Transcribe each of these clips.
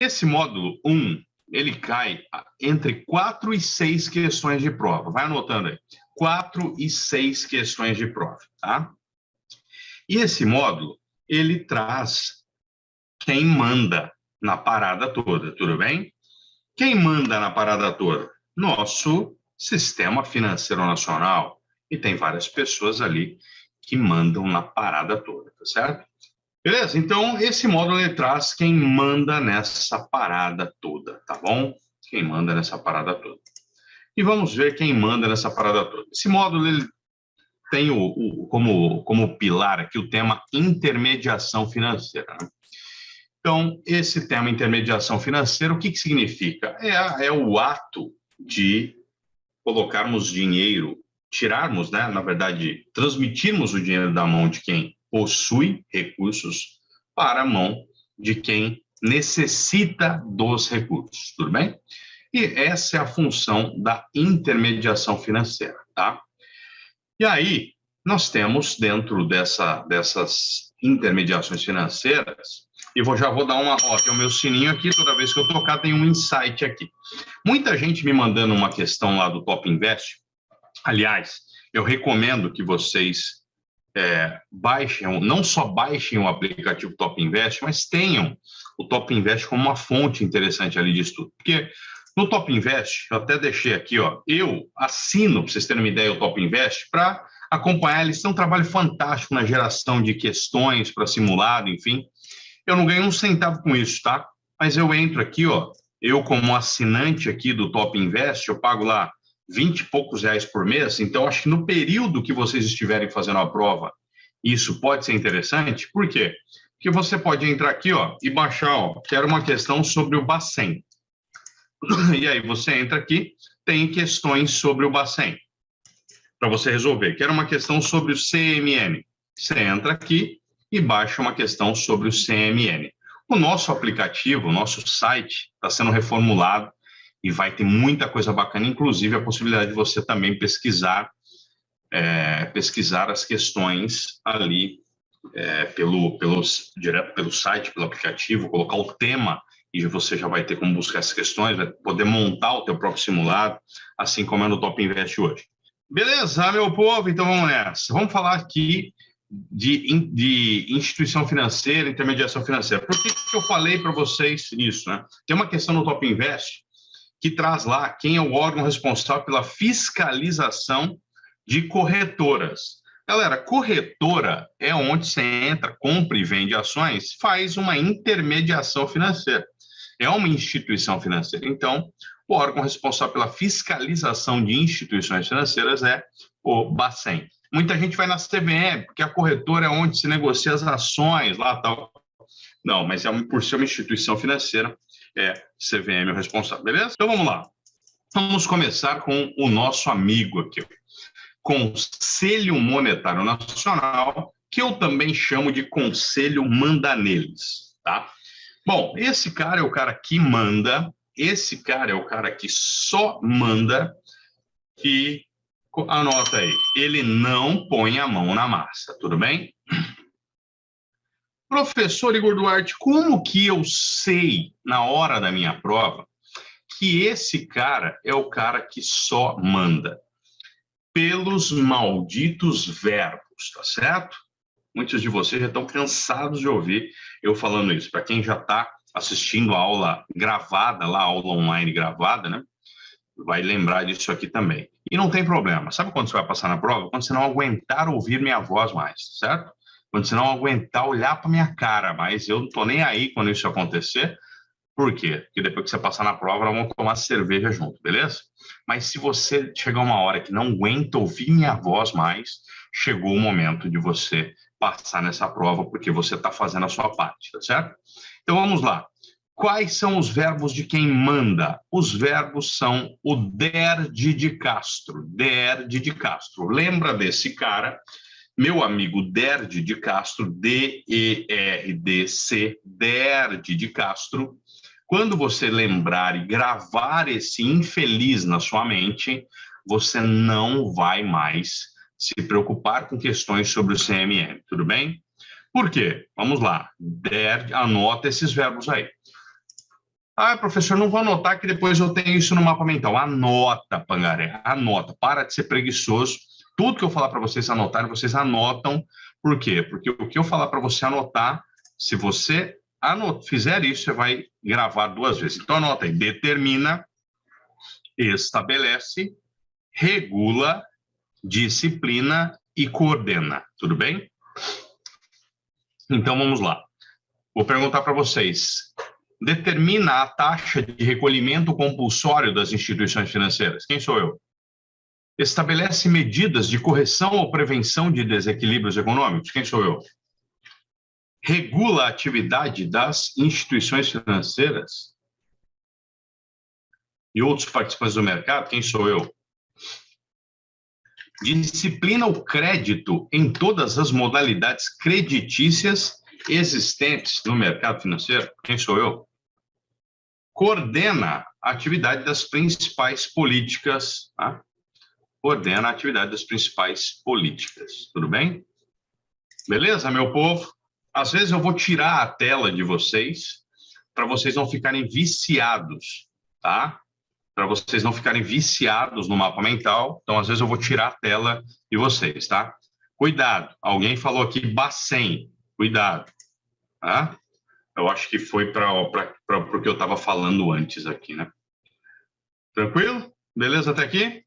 Esse módulo 1, ele cai entre 4 e 6 questões de prova. Vai anotando aí. 4 e 6 questões de prova, tá? E esse módulo, ele traz quem manda na parada toda, tudo bem? Quem manda na parada toda? Nosso sistema financeiro nacional. E tem várias pessoas ali que mandam na parada toda, tá certo? Beleza? Então, esse módulo ele traz quem manda nessa parada toda, tá bom? Quem manda nessa parada toda. E vamos ver quem manda nessa parada toda. Esse módulo ele tem como pilar aqui o tema intermediação financeira, né? Então, esse tema intermediação financeira, o que significa? É o ato de colocarmos dinheiro, tirarmos, né, na verdade, transmitirmos o dinheiro da mão de quem possui recursos para a mão de quem necessita dos recursos, tudo bem? E essa é a função da intermediação financeira, tá? E aí, nós temos dentro dessas intermediações financeiras, e já vou dar uma, tem o meu sininho aqui, toda vez que eu tocar tem um insight aqui. Muita gente me mandando uma questão lá do Top Invest. Aliás, eu recomendo que vocês baixem, não só baixem o aplicativo Top Invest, mas tenham o Top Invest como uma fonte interessante ali de estudo. Porque no Top Invest, eu até deixei aqui, ó, eu assino, para vocês terem uma ideia, o Top Invest, para acompanhar. Eles têm um trabalho fantástico na geração de questões para simulado, enfim. Eu não ganho um centavo com isso, tá? Mas eu entro aqui, ó, eu como assinante aqui do Top Invest, eu pago lá 20 e poucos reais por mês, então acho que no período que vocês estiverem fazendo a prova, isso pode ser interessante. Por quê? Porque você pode entrar aqui, ó, e baixar, ó, quero uma questão sobre o Bacen. E aí você entra aqui, tem questões sobre o Bacen para você resolver. Quero uma questão sobre o CMN. Você entra aqui e baixa uma questão sobre o CMN. O nosso aplicativo, o nosso site está sendo reformulado e vai ter muita coisa bacana, inclusive a possibilidade de você também pesquisar as questões ali direto pelo site, pelo aplicativo, colocar o tema e você já vai ter como buscar essas questões, vai poder montar o teu próprio simulado, assim como é no Top Invest hoje. Beleza, meu povo? Então vamos nessa. Vamos falar aqui de instituição financeira, intermediação financeira. Por que eu falei para vocês isso, né? Tem uma questão no Top Invest que traz lá quem é o órgão responsável pela fiscalização de corretoras. Galera, corretora é onde você entra, compra e vende ações, faz uma intermediação financeira. É uma instituição financeira. Então, o órgão responsável pela fiscalização de instituições financeiras é o Bacen. Muita gente vai na CVM, porque a corretora é onde se negocia as ações, lá tal. Não, mas por ser uma instituição financeira, CVM é o responsável, beleza? Então vamos lá. Vamos começar com o nosso amigo aqui, Conselho Monetário Nacional, que eu também chamo de Conselho Manda-Neles, tá? Bom, esse cara é o cara que manda, esse cara é o cara que só manda, que, anota aí, ele não põe a mão na massa, tudo bem? Professor Igor Duarte, como que eu sei, na hora da minha prova, que esse cara é o cara que só manda? Pelos malditos verbos, tá certo? Muitos de vocês já estão cansados de ouvir eu falando isso. Para quem já está assistindo a aula gravada, lá, a aula online gravada, né? Vai lembrar disso aqui também. E não tem problema. Sabe quando você vai passar na prova? Quando você não aguentar ouvir minha voz mais, certo? Quando você não aguentar olhar para minha cara mais. Eu não estou nem aí quando isso acontecer. Por quê? Porque depois que você passar na prova, nós vamos tomar cerveja junto, beleza? Mas se você chegar uma hora que não aguenta ouvir minha voz mais, chegou o momento de você passar nessa prova, porque você está fazendo a sua parte, tá certo? Então vamos lá. Quais são os verbos de quem manda? Os verbos são o Derd de Castro. Derd de Castro. Lembra desse cara? Meu amigo Derd de Castro, D-E-R-D-C, Derd de Castro. Quando você lembrar e gravar esse infeliz na sua mente, você não vai mais se preocupar com questões sobre o CMM, tudo bem? Por quê? Vamos lá. Anota esses verbos aí. Ah, professor, não vou anotar que depois eu tenho isso no mapa mental. Anota, Pangaré, anota. Para de ser preguiçoso. Tudo que eu falar para vocês anotarem, vocês anotam. Por quê? Porque o que eu falar para você anotar, se você fizer isso, você vai gravar 2 vezes. Então, anota aí. Determina, estabelece, regula, disciplina e coordena. Tudo bem? Então, vamos lá. Vou perguntar para vocês. Determina a taxa de recolhimento compulsório das instituições financeiras. Quem sou eu? Estabelece medidas de correção ou prevenção de desequilíbrios econômicos. Quem sou eu? Regula a atividade das instituições financeiras e outros participantes do mercado. Quem sou eu? Disciplina o crédito em todas as modalidades creditícias existentes no mercado financeiro. Quem sou eu? Coordena a atividade das principais políticas, tá? Coordena a atividade das principais políticas. Tudo bem? Beleza, meu povo? Às vezes eu vou tirar a tela de vocês para vocês não ficarem viciados, tá? Para vocês não ficarem viciados no mapa mental. Então, às vezes eu vou tirar a tela de vocês, tá? Cuidado. Alguém falou aqui Bacen. Cuidado, tá? Eu acho que foi para o que eu estava falando antes aqui, né? Tranquilo? Beleza até aqui?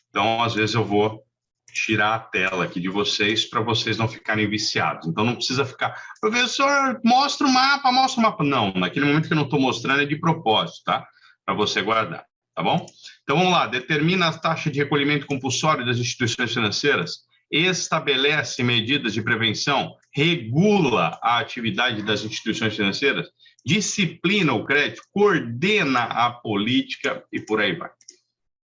Então, às vezes eu vou tirar a tela aqui de vocês para vocês não ficarem viciados. Então, não precisa ficar, professor, mostra o mapa, mostra o mapa. Não, naquele momento que eu não estou mostrando é de propósito, tá? Para você guardar, tá bom? Então, vamos lá. Determina a taxa de recolhimento compulsório das instituições financeiras, estabelece medidas de prevenção, regula a atividade das instituições financeiras, disciplina o crédito, coordena a política e por aí vai.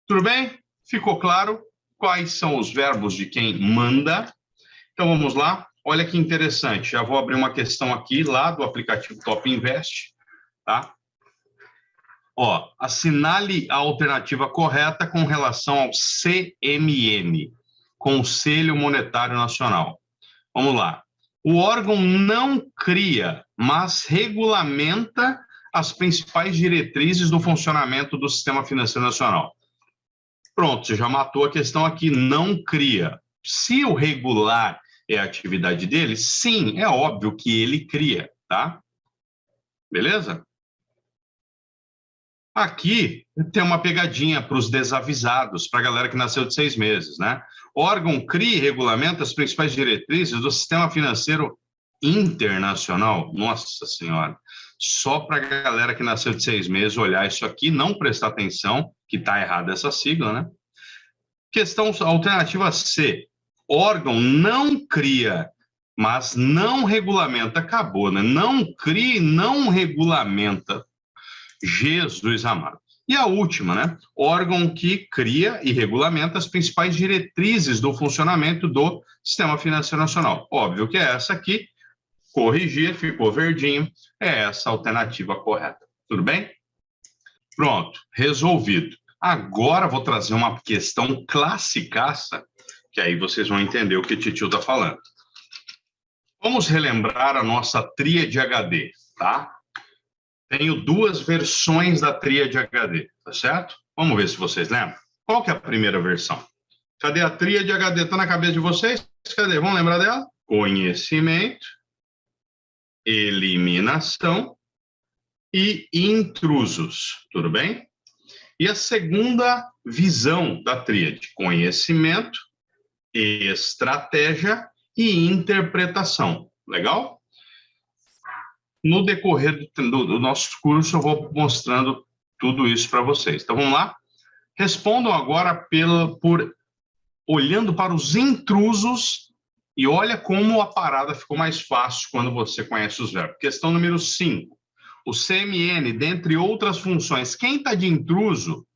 Tudo bem? Ficou claro quais são os verbos de quem manda? Então, vamos lá. Olha que interessante. Já vou abrir uma questão aqui lá do aplicativo Top Invest, tá? Ó, assinale a alternativa correta com relação ao CMN, Conselho Monetário Nacional. Vamos lá. O órgão não cria, mas regulamenta as principais diretrizes do funcionamento do Sistema Financeiro Nacional. Pronto, você já matou a questão aqui, não cria. Se o regular é a atividade dele, sim, é óbvio que ele cria, tá? Beleza? Aqui tem uma pegadinha para os desavisados, para a galera que nasceu de 6 meses, né? O órgão cria e regulamenta as principais diretrizes do sistema financeiro internacional. Nossa Senhora! Só para a galera que nasceu de 6 meses olhar isso aqui, não prestar atenção, que está errada essa sigla, né? Questão alternativa C. Órgão não cria, mas não regulamenta. Acabou, né? Não cria e não regulamenta. Jesus amado. E a última, né? Órgão que cria e regulamenta as principais diretrizes do funcionamento do Sistema Financeiro Nacional. Óbvio que é essa aqui. Corrigir, ficou verdinho. É essa a alternativa correta. Tudo bem? Pronto, resolvido. Agora vou trazer uma questão classicaça, que aí vocês vão entender o que o Titio está falando. Vamos relembrar a nossa tríade HD, tá? Tenho 2 versões da tríade HD, tá certo? Vamos ver se vocês lembram. Qual que é a primeira versão? Cadê a tríade HD? Está na cabeça de vocês? Cadê? Vamos lembrar dela? Conhecimento, eliminação e intrusos. Tudo bem? E a segunda visão da tríade? Conhecimento, estratégia e interpretação. Legal? No decorrer do nosso curso, eu vou mostrando tudo isso para vocês. Então, vamos lá? Respondam agora olhando para os intrusos e olha como a parada ficou mais fácil quando você conhece os verbos. Questão número 5. O CMN, dentre outras funções, quem está de intruso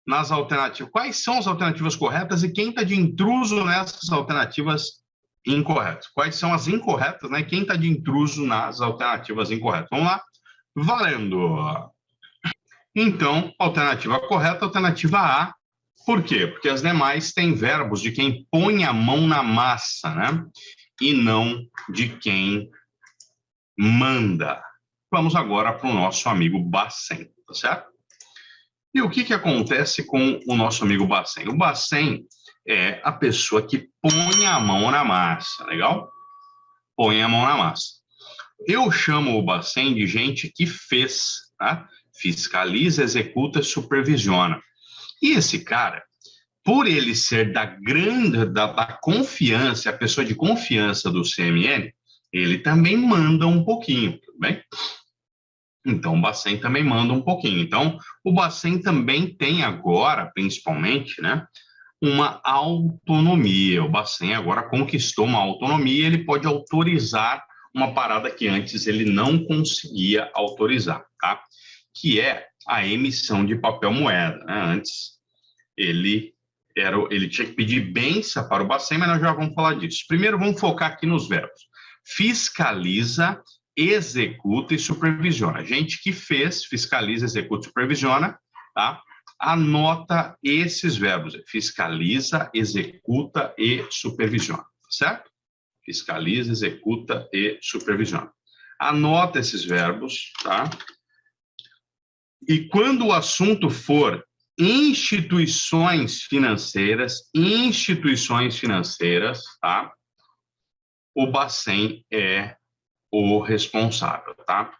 nas alternativas? Quais são as alternativas corretas e quem está de intruso nessas alternativas incorretas? Quais são as incorretas, né? Quem está de intruso nas alternativas incorretas? Vamos lá? Valendo! Então, alternativa correta, alternativa A. Por quê? Porque as demais têm verbos de quem põe a mão na massa, né? E não de quem manda. Vamos agora para o nosso amigo Bacen, tá certo? E o que acontece com o nosso amigo Bacen? O Bacen é a pessoa que põe a mão na massa, legal? Põe a mão na massa. Eu chamo o Bacen de gente que fez, tá? Fiscaliza, executa, supervisiona. E esse cara, por ele ser da confiança, a pessoa de confiança do CMN, ele também manda um pouquinho, tudo bem? Então, o Bacen também manda um pouquinho. Então, o Bacen também tem agora, principalmente, né, uma autonomia. O Bacen agora conquistou uma autonomia, ele pode autorizar uma parada que antes ele não conseguia autorizar, tá? Que é a emissão de papel moeda, né? Antes ele tinha que pedir benção para o Bacen, mas nós já vamos falar disso. Primeiro vamos focar aqui nos verbos. Fiscaliza, executa e supervisiona. Gente que fez, fiscaliza, executa e supervisiona, tá? Anota esses verbos, fiscaliza, executa e supervisiona, certo? Fiscaliza, executa e supervisiona. Anota esses verbos, tá? E quando o assunto for instituições financeiras, tá? O Bacen é o responsável, tá?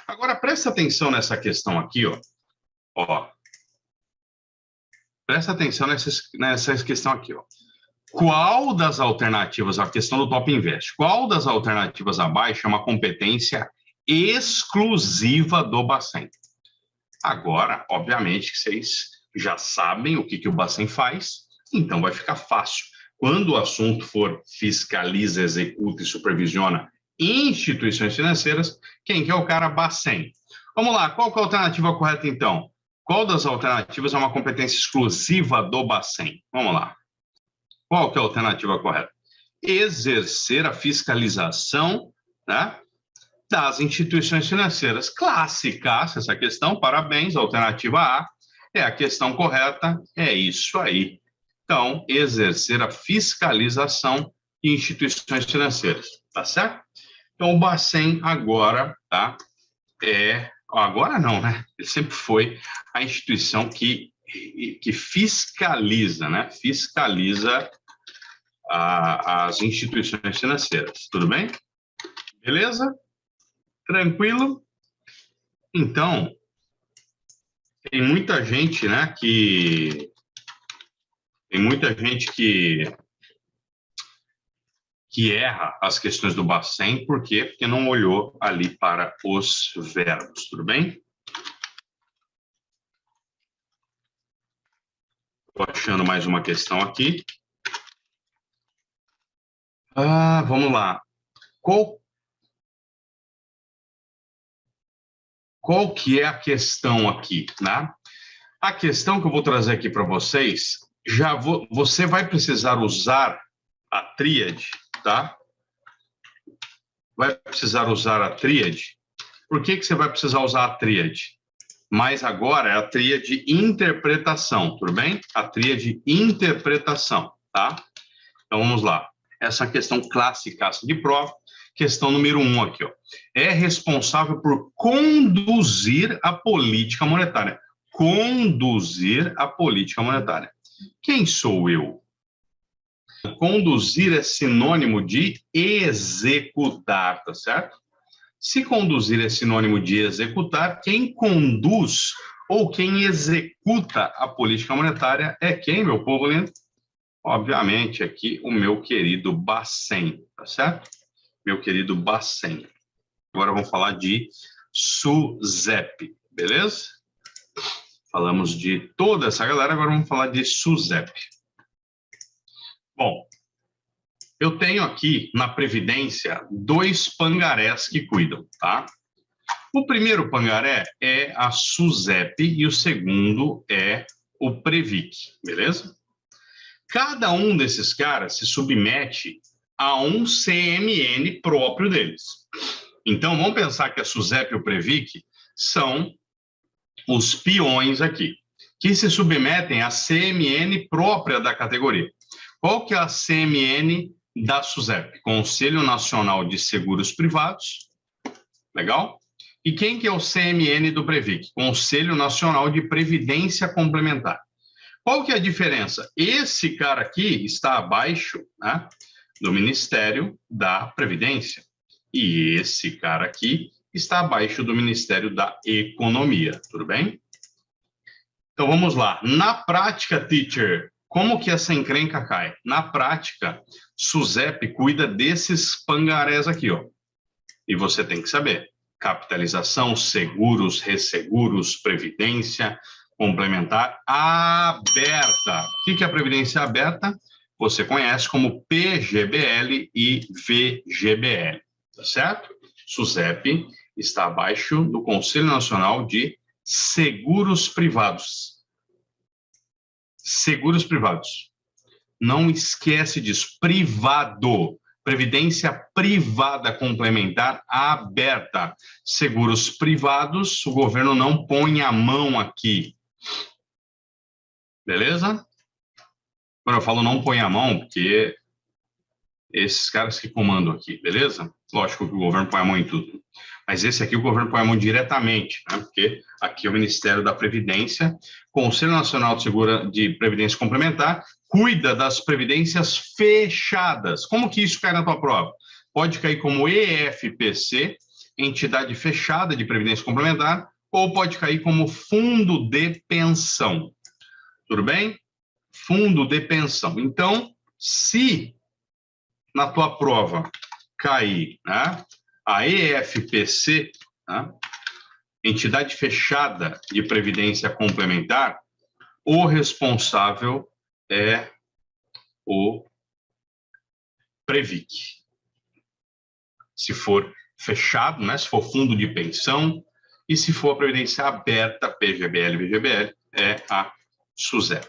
Agora, presta atenção nessa questão aqui, ó. Presta atenção nessa questão aqui, ó. Qual das alternativas, a questão do Top Invest, qual das alternativas abaixo é uma competência exclusiva do Bacen? Agora, obviamente, que vocês já sabem o que o Bacen faz, então vai ficar fácil. Quando o assunto for fiscaliza, executa e supervisiona instituições financeiras, quem que é o cara? Bacen. Vamos lá, qual que é a alternativa correta, então? Qual das alternativas é uma competência exclusiva do Bacen? Vamos lá. Qual que é a alternativa correta? Exercer a fiscalização, né, das instituições financeiras. Clássica essa questão, parabéns, a alternativa A é a questão correta, é isso aí. Então, exercer a fiscalização de instituições financeiras, tá certo? Então, o Bacen agora, tá? Agora não, né? Ele sempre foi a instituição que fiscaliza, né? Fiscaliza as instituições financeiras. Tudo bem? Beleza? Tranquilo? Então, tem muita gente, né, que erra as questões do Bacen, por quê? Porque não olhou ali para os verbos, tudo bem? Estou achando mais uma questão aqui. Vamos lá. Qual que é a questão aqui, né? A questão que eu vou trazer aqui para vocês, você vai precisar usar a tríade, tá? Vai precisar usar a tríade. Por que você vai precisar usar a tríade? Mas agora é a tríade interpretação, tudo bem? A tríade interpretação, tá? Então vamos lá. Essa questão clássica de prova, questão número 1 aqui, ó. É responsável por conduzir a política monetária. Conduzir a política monetária. Quem sou eu? Conduzir é sinônimo de executar, tá certo? Se conduzir é sinônimo de executar, quem conduz ou quem executa a política monetária é quem, meu povo lindo? Obviamente, aqui o meu querido Bacen, tá certo? Meu querido Bacen. Agora vamos falar de SUSEP, beleza? Falamos de toda essa galera, agora vamos falar de SUSEP. Bom, eu tenho aqui na Previdência 2 pangarés que cuidam, tá? O primeiro pangaré é a SUSEP e o segundo é o Previc, beleza? Cada um desses caras se submete a um CMN próprio deles. Então, vamos pensar que a SUSEP e o Previc são os peões aqui, que se submetem à CMN própria da categoria. Qual que é a CMN da SUSEP? Conselho Nacional de Seguros Privados. Legal? E quem que é o CMN do Previc? Conselho Nacional de Previdência Complementar. Qual que é a diferença? Esse cara aqui está abaixo, né, do Ministério da Previdência. E esse cara aqui está abaixo do Ministério da Economia, tudo bem? Então, vamos lá. Na prática, teacher, como que essa encrenca cai? Na prática, SUSEP cuida desses pangarés aqui, ó. E você tem que saber. Capitalização, seguros, resseguros, previdência complementar aberta. O que é a previdência aberta? Você conhece como PGBL e VGBL, tá certo? SUSEP está abaixo do Conselho Nacional de Seguros Privados. Seguros privados. Não esquece disso. Privado. Previdência privada complementar aberta. Seguros privados, o governo não põe a mão aqui. Beleza? Quando eu falo não põe a mão, porque esses caras que comandam aqui, beleza? Lógico que o governo põe a mão em tudo. Mas esse aqui o governo põe a mão diretamente, né? Porque aqui é o Ministério da Previdência, Conselho Nacional de Previdência Complementar, cuida das previdências fechadas. Como que isso cai na tua prova? Pode cair como EFPC, entidade fechada de previdência complementar, ou pode cair como fundo de pensão. Tudo bem? Fundo de pensão. Então, se na tua prova cair, né, a EFPC, né, entidade fechada de previdência complementar, o responsável é o Previc. Se for fechado, né, se for fundo de pensão, e se for a previdência aberta, PGBL, VGBL, é a SUSEP.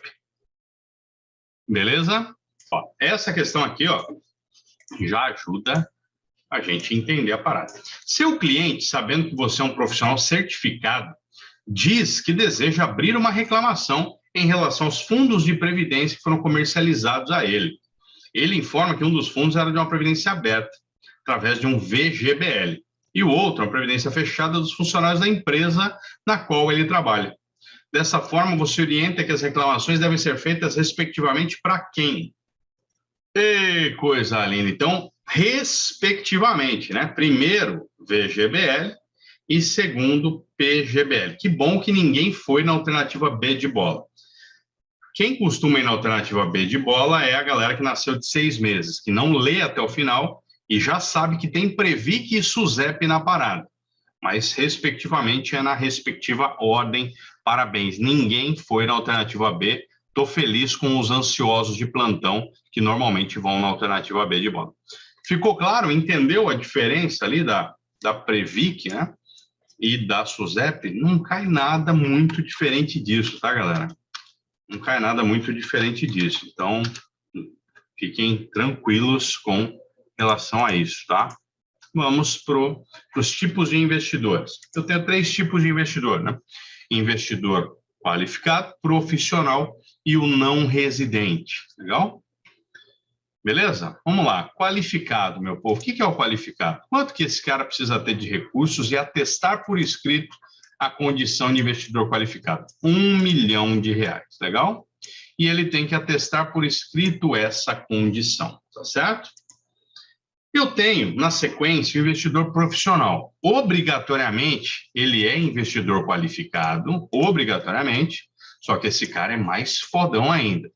Beleza? Ó, essa questão aqui, ó, já ajuda a gente entender a parada. Seu cliente, sabendo que você é um profissional certificado, diz que deseja abrir uma reclamação em relação aos fundos de previdência que foram comercializados a ele. Ele informa que um dos fundos era de uma previdência aberta, através de um VGBL, e o outro, uma previdência fechada dos funcionários da empresa na qual ele trabalha. Dessa forma, você orienta que as reclamações devem ser feitas respectivamente para quem? E coisa linda. Então, respectivamente, né? Primeiro, VGBL e segundo, PGBL. Que bom que ninguém foi na alternativa B de bola. Quem costuma ir na alternativa B de bola é a galera que nasceu de 6 meses, que não lê até o final e já sabe que tem Previc e SUSEP na parada. Mas, respectivamente, é na respectiva ordem. Parabéns. Ninguém foi na alternativa B. Estou feliz com os ansiosos de plantão que normalmente vão na alternativa B de bola. Ficou claro? Entendeu a diferença ali da Previc, né? E da SUSEP? Não cai nada muito diferente disso, tá, galera? Não cai nada muito diferente disso. Então, fiquem tranquilos com relação a isso, tá? Vamos para os tipos de investidores. Eu tenho 3 tipos de investidor, né? Investidor qualificado, profissional e o não residente. Legal? Beleza? Vamos lá. Qualificado, meu povo. O que é o qualificado? Quanto que esse cara precisa ter de recursos e atestar por escrito a condição de investidor qualificado? R$1 milhão. Legal? E ele tem que atestar por escrito essa condição. Tá certo? Eu tenho, na sequência, o investidor profissional. Obrigatoriamente, ele é investidor qualificado, obrigatoriamente, só que esse cara é mais fodão ainda.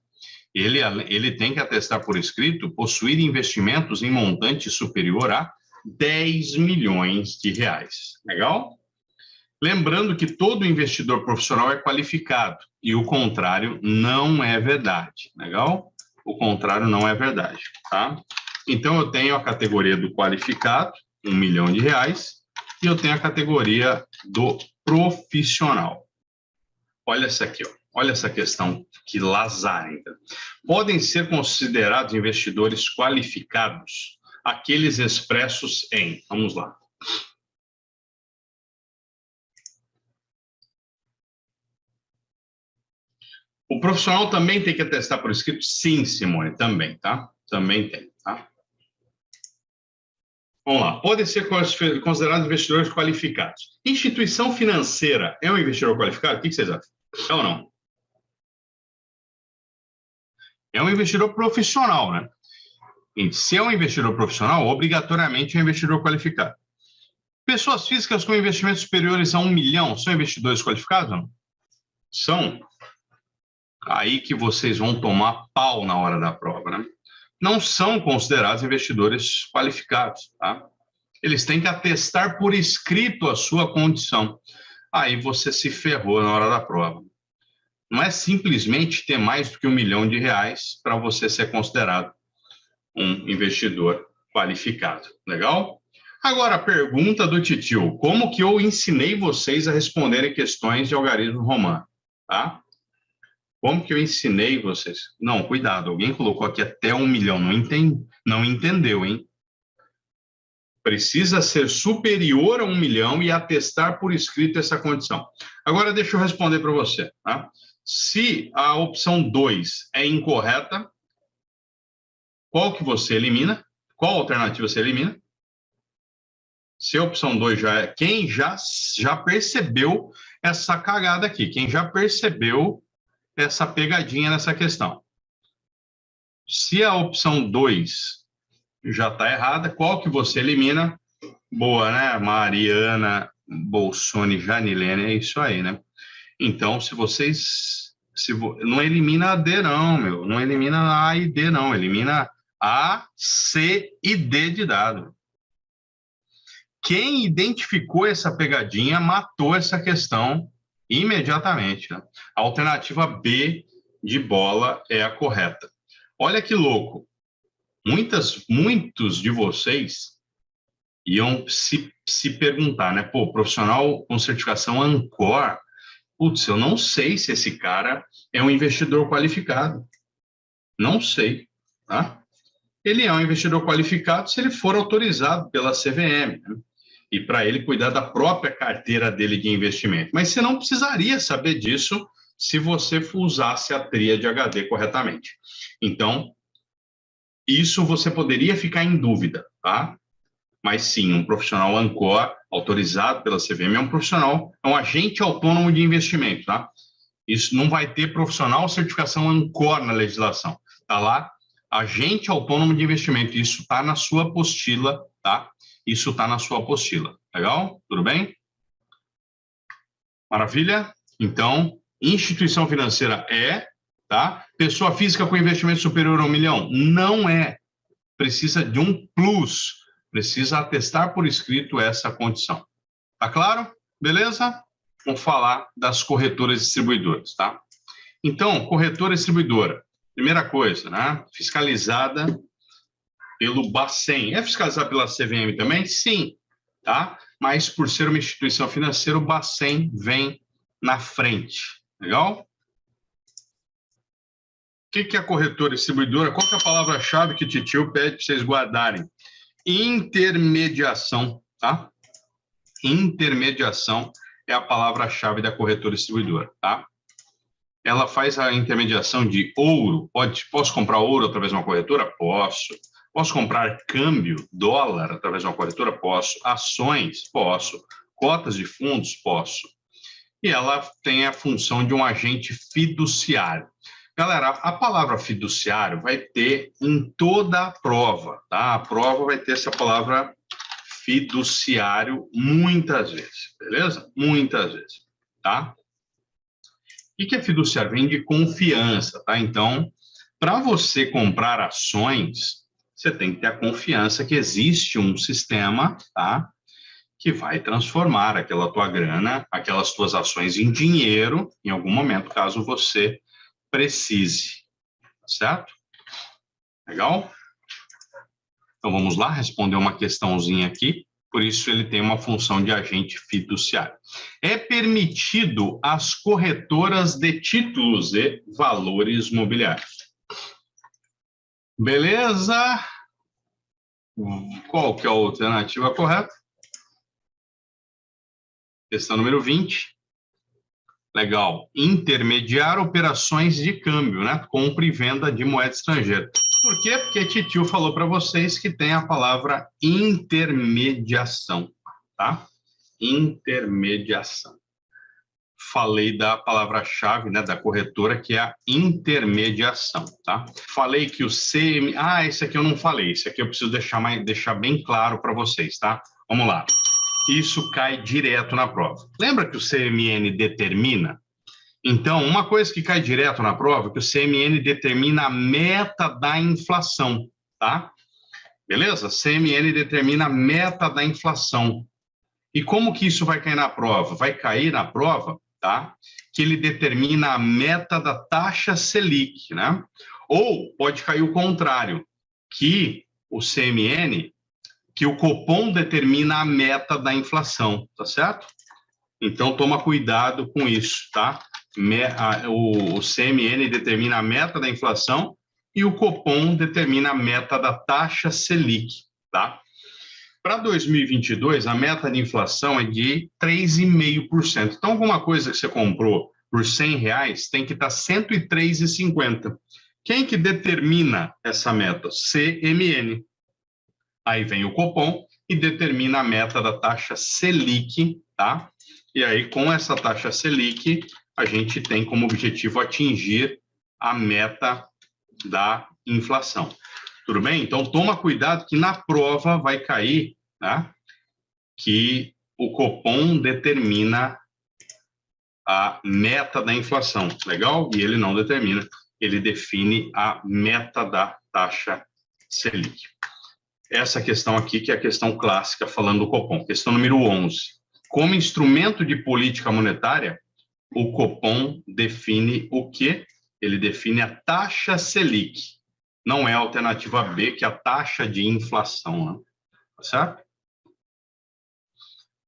Ele tem que atestar por escrito possuir investimentos em montante superior a R$10 milhões. Legal? Lembrando que todo investidor profissional é qualificado e o contrário não é verdade. Legal? O contrário não é verdade, tá? Então, eu tenho a categoria do qualificado, R$1 milhão, e eu tenho a categoria do profissional. Olha essa aqui, ó. Olha essa questão, que lazarenta. Podem ser considerados investidores qualificados aqueles expressos em... Vamos lá. O profissional também tem que atestar por escrito? Sim, Simone, também, tá? Também tem, tá? Vamos lá. Podem ser considerados investidores qualificados. Instituição financeira é um investidor qualificado? O que vocês acham? É ou não? É um investidor profissional, né? E se é um investidor profissional, obrigatoriamente é um investidor qualificado. Pessoas físicas com investimentos superiores a 1 milhão são investidores qualificados ou não? São. Aí que vocês vão tomar pau na hora da prova, né? Não são considerados investidores qualificados, tá? Eles têm que atestar por escrito a sua condição. Aí você se ferrou na hora da prova. Não é simplesmente ter mais do que R$1 milhão para você ser considerado um investidor qualificado. Legal? Agora, a pergunta do titio. Como que eu ensinei vocês a responderem questões de algarismo romano? Tá? Como que eu ensinei vocês? Não, cuidado. Alguém colocou aqui até 1 milhão. Não entendeu, hein? Precisa ser superior a 1 milhão e atestar por escrito essa condição. Agora, deixa eu responder para você. Tá? Se a opção 2 é incorreta, qual que você elimina? Qual alternativa você elimina? Se a opção 2 já é... Quem já percebeu essa cagada aqui? Quem já percebeu essa pegadinha nessa questão? Se a opção 2 já está errada, qual que você elimina? Boa, né? Mariana, Bolsoni, Janilene, é isso aí, né? Então, se vocês... não elimina a D, não, meu. Não elimina A e D, não. Elimina A, C e D de dado. Quem identificou essa pegadinha matou essa questão imediatamente. Né? A alternativa B de bola é a correta. Olha que louco. Muitos de vocês iam se perguntar, né? Pô, profissional com certificação Ancor, putz, eu não sei se esse cara é um investidor qualificado. Não sei, tá? Ele é um investidor qualificado se ele for autorizado pela CVM, né? E para ele cuidar da própria carteira dele de investimento. Mas você não precisaria saber disso se você usasse a tríade HD corretamente. Então, isso você poderia ficar em dúvida, tá? Mas sim, um profissional Ancor, autorizado pela CVM, é um profissional, é um agente autônomo de investimento, tá? Isso não vai ter profissional certificação Ancor na legislação. Tá lá, agente autônomo de investimento. Isso está na sua apostila, tá? Isso está na sua apostila. Legal? Tudo bem? Maravilha? Então, instituição financeira é, tá? Pessoa física com investimento superior a 1 milhão? Não é. Precisa de um plus. Precisa atestar por escrito essa condição. Tá claro? Beleza? Vamos falar das corretoras distribuidoras, tá? Então, corretora distribuidora. Primeira coisa, né? Fiscalizada pelo Bacen. É fiscalizado pela CVM também? Sim, tá? Mas por ser uma instituição financeira, o Bacen vem na frente. Legal? O que é a corretora distribuidora? Qual que é a palavra-chave que o titio pede para vocês guardarem? Intermediação, tá? Intermediação é a palavra-chave da corretora distribuidora, tá? Ela faz a intermediação de ouro. Posso comprar ouro através de uma corretora? Posso. Posso comprar câmbio, dólar, através de uma corretora? Posso. Ações? Posso. Cotas de fundos? Posso. E ela tem a função de um agente fiduciário. Galera, a palavra fiduciário vai ter em toda a prova, tá? A prova vai ter essa palavra fiduciário muitas vezes, beleza? Muitas vezes, tá? O que é fiduciário? Vem de confiança, tá? Então, para você comprar ações, você tem que ter a confiança que existe um sistema, tá? Que vai transformar aquela tua grana, aquelas tuas ações em dinheiro, em algum momento, caso você precise, certo? Legal? Então, vamos lá, responder uma questãozinha aqui. Por isso, ele tem uma função de agente fiduciário. É permitido às corretoras de títulos e valores mobiliários. Beleza? Qual que é a alternativa correta? Questão número 20. Legal. Intermediar operações de câmbio, né? Compra e venda de moeda estrangeira. Por quê? Porque Titio falou para vocês que tem a palavra intermediação, tá? Intermediação. Falei da palavra-chave, né, da corretora, que é a intermediação, tá? Falei que o CM... Ah, esse aqui eu não falei. Esse aqui eu preciso deixar bem claro para vocês, tá? Vamos lá. Isso cai direto na prova. Lembra que o CMN determina? Então, uma coisa que cai direto na prova é que o CMN determina a meta da inflação, tá? Beleza? CMN determina a meta da inflação. E como que isso vai cair na prova? Vai cair na prova, tá? Que ele determina a meta da taxa Selic, né? Ou pode cair o contrário, que o CMN, que o Copom determina a meta da inflação, tá certo? Então, toma cuidado com isso, tá? O CMN determina a meta da inflação e o Copom determina a meta da taxa Selic, tá? Para 2022, a meta de inflação é de 3,5%. Então, alguma coisa que você comprou por R$100 tem que estar 103,50. Quem que determina essa meta? CMN. Aí vem o Copom e determina a meta da taxa Selic, tá? E aí, com essa taxa Selic, a gente tem como objetivo atingir a meta da inflação. Tudo bem? Então, toma cuidado que na prova vai cair, né, que o Copom determina a meta da inflação. Legal? E ele não determina, ele define a meta da taxa Selic. Essa questão aqui, que é a questão clássica falando do Copom. Questão número 11. Como instrumento de política monetária, o Copom define o quê? Ele define a taxa Selic. Não é a alternativa B, que é a taxa de inflação, né? Tá certo?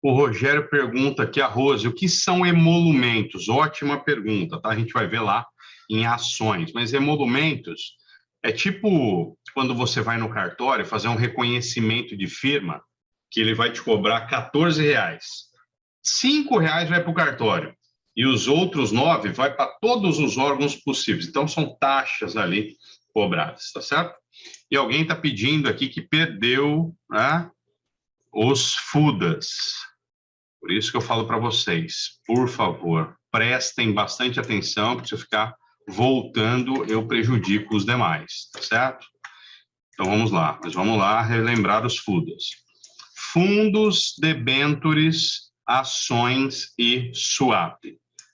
O Rogério pergunta aqui, a Rose, o que são emolumentos? Ótima pergunta, tá? A gente vai ver lá em ações. Mas emolumentos é tipo quando você vai no cartório fazer um reconhecimento de firma, que ele vai te cobrar R$14. R$5 vai para o cartório e os outros 9 vai para todos os órgãos possíveis. Então, são taxas ali cobradas, tá certo? E alguém está pedindo aqui que perdeu, né, os FUDAs. Por isso que eu falo para vocês, por favor, prestem bastante atenção, porque se eu ficar voltando, eu prejudico os demais, tá certo? Então, vamos lá. Mas vamos lá relembrar os FUDAs. Fundos, debêntures, ações e swap.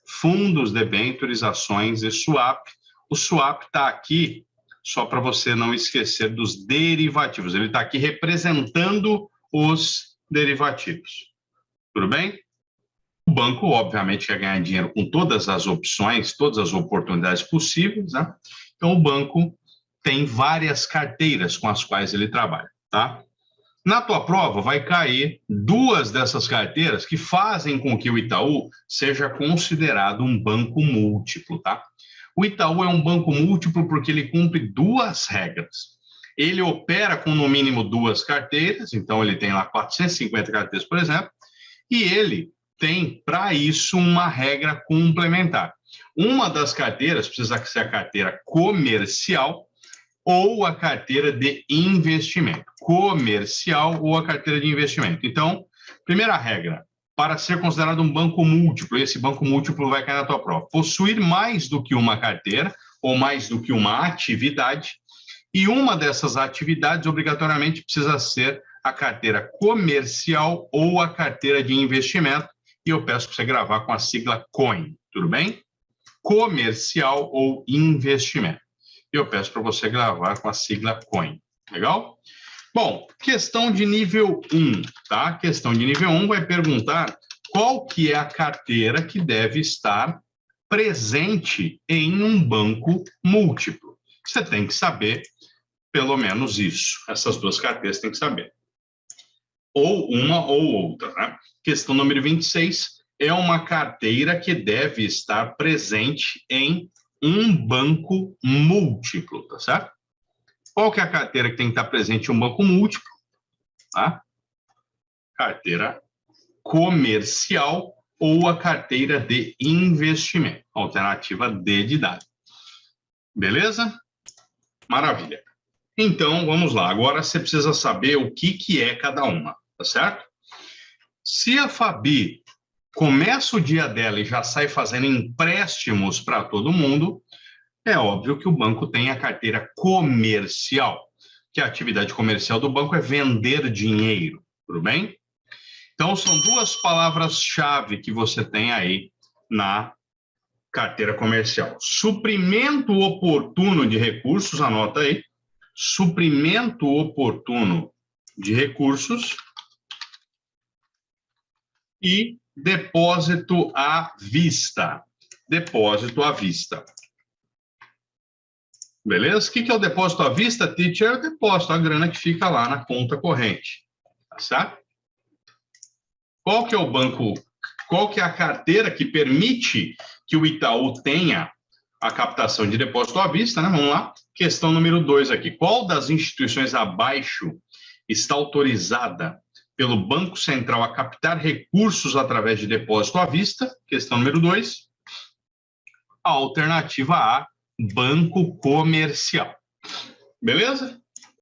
Fundos, debêntures, ações e swap. O swap está aqui só para você não esquecer dos derivativos. Ele está aqui representando os derivativos. Tudo bem? O banco, obviamente, quer ganhar dinheiro com todas as opções, todas as oportunidades possíveis, né? Então, o banco tem várias carteiras com as quais ele trabalha, tá? Na tua prova, vai cair 2 dessas carteiras que fazem com que o Itaú seja considerado um banco múltiplo, tá? O Itaú é um banco múltiplo porque ele cumpre 2 regras. Ele opera com, no mínimo, 2 carteiras, então ele tem lá 450 carteiras, por exemplo, e ele tem, para isso, uma regra complementar. Uma das carteiras precisa ser a carteira comercial ou a carteira de investimento. Comercial ou a carteira de investimento. Então, primeira regra, para ser considerado um banco múltiplo, esse banco múltiplo vai cair na tua prova, possuir mais do que uma carteira ou mais do que uma atividade, e uma dessas atividades obrigatoriamente precisa ser a carteira comercial ou a carteira de investimento, e eu peço para você gravar com a sigla COIN, tudo bem? Comercial ou investimento. E eu peço para você gravar com a sigla COIN, legal? Bom, questão de nível 1, tá? Questão de nível 1 vai perguntar qual que é a carteira que deve estar presente em um banco múltiplo. Você tem que saber pelo menos isso. Essas 2 carteiras tem que saber. Ou uma ou outra, né? Questão número 26 é uma carteira que deve estar presente em um banco múltiplo, tá certo? Qual que é a carteira que tem que estar presente em um banco múltiplo? Tá? Carteira comercial ou a carteira de investimento. Alternativa D de dado. Beleza? Maravilha. Então, vamos lá. Agora você precisa saber o que é cada uma, tá certo? Se a Fabi começa o dia dela e já sai fazendo empréstimos para todo mundo, é óbvio que o banco tem a carteira comercial, que a atividade comercial do banco é vender dinheiro, tudo bem? Então, são duas palavras-chave que você tem aí na carteira comercial. Suprimento oportuno de recursos, anota aí. Suprimento oportuno de recursos e depósito à vista. Depósito à vista. Beleza? O que é o depósito à vista, teacher? É o depósito, a grana que fica lá na conta corrente. Tá certo? Qual que é o banco, qual que é a carteira que permite que o Itaú tenha a captação de depósito à vista, né? Vamos lá. Questão número 2 aqui. Qual das instituições abaixo está autorizada pelo Banco Central a captar recursos através de depósito à vista? Questão número 2. A alternativa A, banco comercial. Beleza?